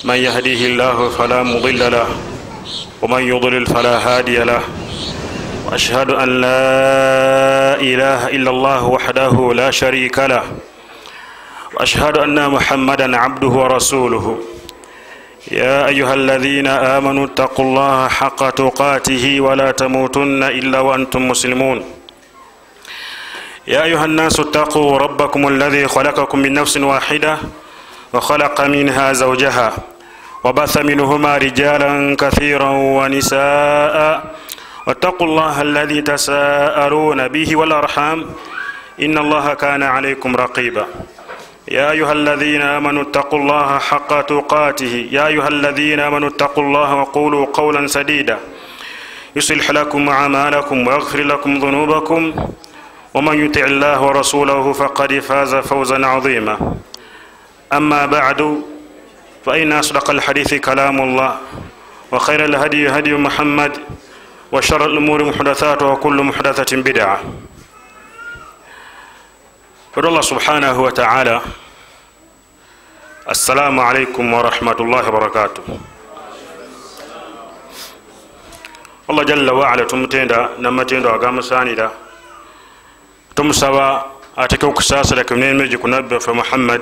من يهديه الله فلا مضل له ومن يضلل فلا هادي له وأشهد أن لا إله إلا الله وحده لا شريك له وأشهد أن محمدا عبده ورسوله يا أيها الذين آمنوا اتقوا الله حق تقاته ولا تموتن إلا وأنتم مسلمون يا أيها الناس اتقوا ربكم الذي خلقكم من نفس واحدة وخلق منها زوجها وبث منهما رجالا كثيرا ونساء واتقوا الله الذي تساءلون به والأرحام إن الله كان عليكم رقيبا يا أيها الذين آمنوا اتقوا الله حق تقاته يا أيها الذين آمنوا اتقوا الله وقولوا قولا سديدا يصلح لكم أعمالكم ويغفر لكم ذنوبكم ومن يطع الله ورسوله فقد فاز فوزا عظيما أما بعد فإن أصدق الحديث كلام الله وخير الهدي هدي محمد وشر الأمور محدثاتها وكل محدثة بدعة. الله سبحانه وتعالى السلام عليكم ورحمة الله وبركاته. الله جل وعلا تمتندا نمتندا وقام ساندا تمسوا أتكوك ساسا لكم نيمجي كنبه فمحمد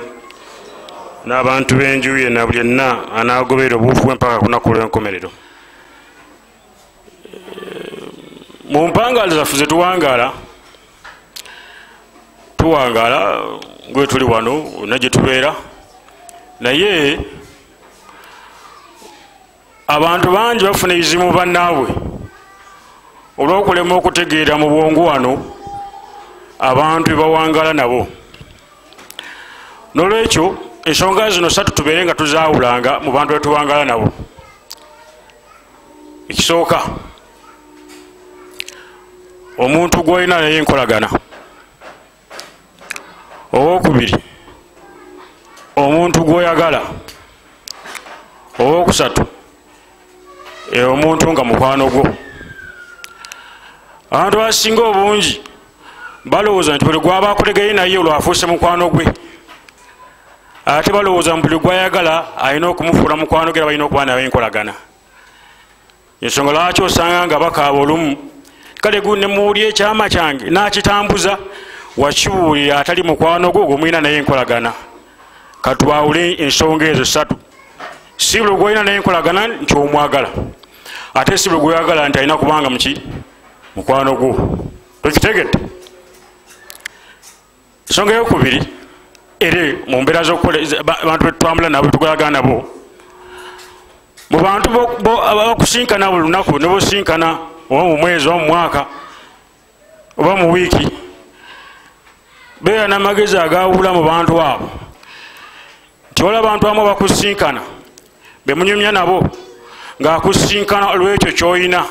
n'abantu b'enjuye na buli yenna anaagoberera obuufu mpaka kunaku lw'enkomerero. Mu mpangaali zaffe ze tuwangaala gwe tuli wano na gye tubeera, naye abantu bangi bafuna ebizibu bannaabwe olw'okulema okutegeera mu bwongo wano abantu bye bawangaala nabo. N'olwekyo ensonga zino satu tubeere nga tuzaawulanga mu bantu betuwangala nabo. Ekisooka, omuntu gwolina naye enkolagana. Owokubiri, omuntu gwoyagala. Owokusatu, omuntu nga mukwano gwo. Abantu abasinga obungi balowooza nti buli gwaba akutegeire naye olwafuuse mukwano gwe, ate balowooza buli gwayagala alina okumufuula mukwano gwe, balina okuba nawe enkolagana. Ensonga lwaki osanga nga bakaaba olumu, kale gunne muwulira ekyama kyange n'akitambuza, wakibuulira atali mukwano gwo gwomulina naye enkolagana. Katwawule ensonga ezo satu. Si buli gwolina naye enkolagana nti omwagala, ate si buli gwayagala nti alina kubanga muki mukwano gwo. Tokitegedde? Ensonga eyokubiri, ere mu mbeera z'okukola abantu betwambula nabo tukolagana nabo, mu bantu abakusinkana buli lunaku ne bosinkana oba mu mwezi oba mu mwaka oba mu wiiki, beera n'amagezi agawula mu bantu abo nti waliwo abantu abamu bakusinkana bemunyumya nabo ng'akusinkana olw'ekyo ky'olina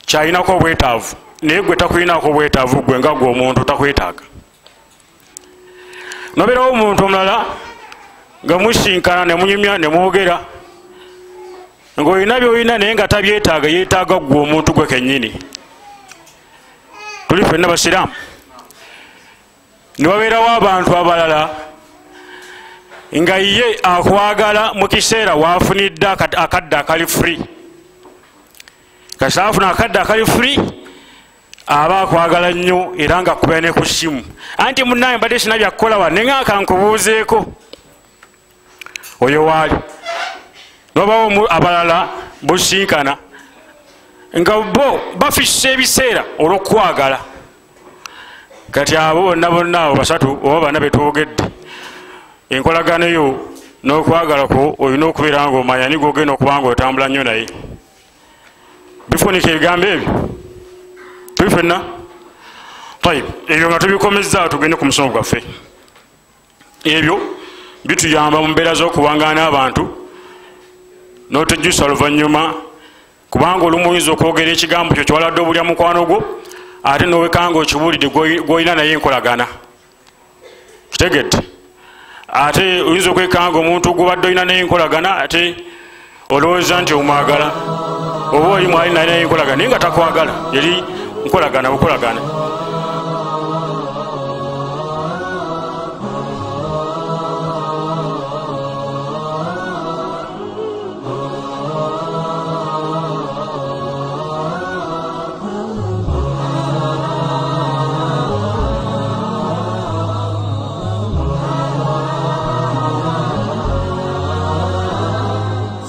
kyalinako obwetaavu, naye gwe takulinako obwetaavu, gwe nga gwe omuntu takwetaaga. Nobeerawo omuntu omulala nga musinkana ne munyumya ne mwogera ng'olina by'olina naye nga tabyetaaga, yeetaaga gwe omuntu gwe kennyini. Tuli ffenna basiraamu. Ne wabeerawo abantu abalala nga ye akwagala mu kiseera waafunidde akadde akali free. Kasita afuna akadde akali free aba akwagala nnyo era nga akubira ne ku ssimu, anti munnaye mbadde sina byakukola wa ne nga kankubuuzeeko oyo waali. Nobawo abalala businkana nga bo bafissa ebiseera olw'okwagala. Kati abo bonna bonna abo basatu oba bana betwogedde, enkolagano yo n'okwagala kwo olina okubeera ng'omanya ni gwogenda okuba nga otambula nnyo naye. Bifunika ebigambo ebyo tuli ffenna. Ebyo nga tubikomezza tugende ku musomo gwaffe. Ebyo bituyamba mu mbeera z'okuwangaana abantu n'otejjusa oluvannyuma, kubanga olumu oyinza okwogera ekigambo kyo kyowaladde obulya mukwano gwo ate n'owekanga okibuulidde gw'olina naye enkolagana. Kitegedde? Ate oyinza okwekanga omuntu gw'obadde olina naye enkolagana ate olowooza nti omwagala, oba oli mwali naye enkolagana naye nga takwagala, yali nkolagana bukolagana.